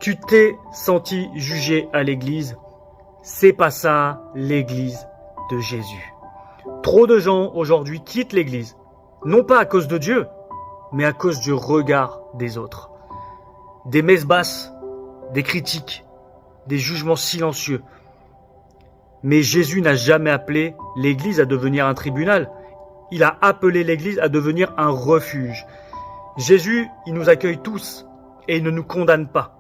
tu t'es senti jugé à l'église, c'est pas ça l'église de Jésus. Trop de gens aujourd'hui quittent l'église, non pas à cause de Dieu, mais à cause du regard des autres. Des messes basses, des critiques, des jugements silencieux. Mais Jésus n'a jamais appelé l'église à devenir un tribunal. Il a appelé l'église à devenir un refuge. Jésus, il nous accueille tous et il ne nous condamne pas.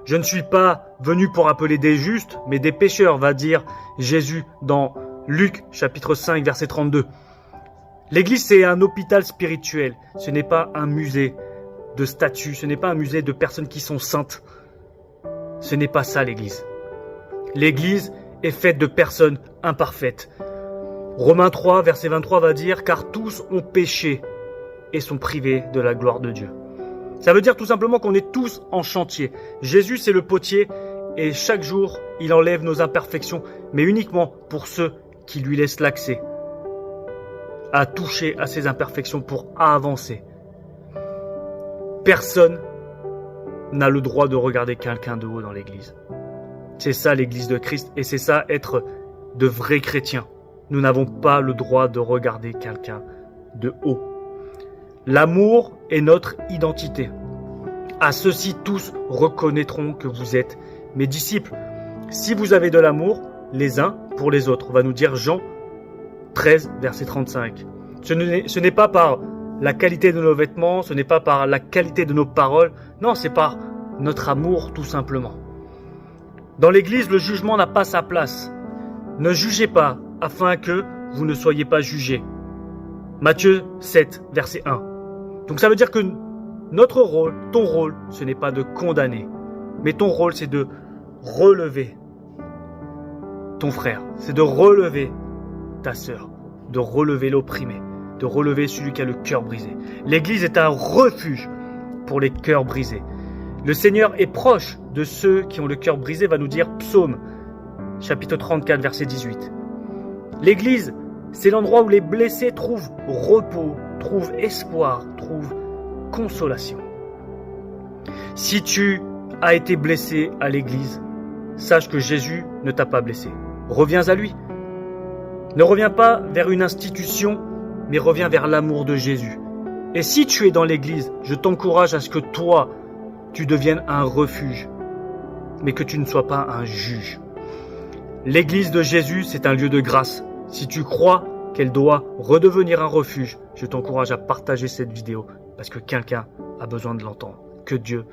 Je ne suis pas venu pour appeler des justes, mais des pécheurs, va dire Jésus dans Luc chapitre 5, verset 32. L'église, c'est un hôpital spirituel. Ce n'est pas un musée de statues, ce n'est pas un musée de personnes qui sont saintes. Ce n'est pas ça l'église. L'église est faite de personnes imparfaites. Romains 3, verset 23 va dire « Car tous ont péché et sont privés de la gloire de Dieu ». Ça veut dire tout simplement qu'on est tous en chantier. Jésus, c'est le potier et chaque jour, il enlève nos imperfections, mais uniquement pour ceux qui lui laissent l'accès à toucher à ses imperfections pour avancer. Personne n'a le droit de regarder quelqu'un de haut dans l'église. C'est ça l'église de Christ et c'est ça être de vrais chrétiens. Nous n'avons pas le droit de regarder quelqu'un de haut. L'amour est notre identité. À ceux-ci tous reconnaîtront que vous êtes mes disciples. Si vous avez de l'amour, les uns pour les autres, va nous dire Jean 13, verset 35. Ce n'est pas par la qualité de nos vêtements, ce n'est pas par la qualité de nos paroles, non, c'est par notre amour tout simplement. Dans l'église, le jugement n'a pas sa place. Ne jugez pas, afin que vous ne soyez pas jugés. Matthieu 7, verset 1. Donc ça veut dire que notre rôle, ton rôle, ce n'est pas de condamner, mais ton rôle, c'est de relever ton frère, c'est de relever ta sœur, de relever l'opprimé, de relever celui qui a le cœur brisé. L'église est un refuge pour les cœurs brisés. Le Seigneur est proche de ceux qui ont le cœur brisé, va nous dire Psaume, chapitre 34, verset 18. L'église, c'est l'endroit où les blessés trouvent repos, trouvent espoir, trouvent consolation. Si tu as été blessé à l'église, sache que Jésus ne t'a pas blessé. Reviens à lui. Ne reviens pas vers une institution, mais reviens vers l'amour de Jésus. Et si tu es dans l'église, je t'encourage à ce que toi, tu deviennes un refuge, mais que tu ne sois pas un juge. L'église de Jésus, c'est un lieu de grâce. Si tu crois qu'elle doit redevenir un refuge, je t'encourage à partager cette vidéo parce que quelqu'un a besoin de l'entendre. Que Dieu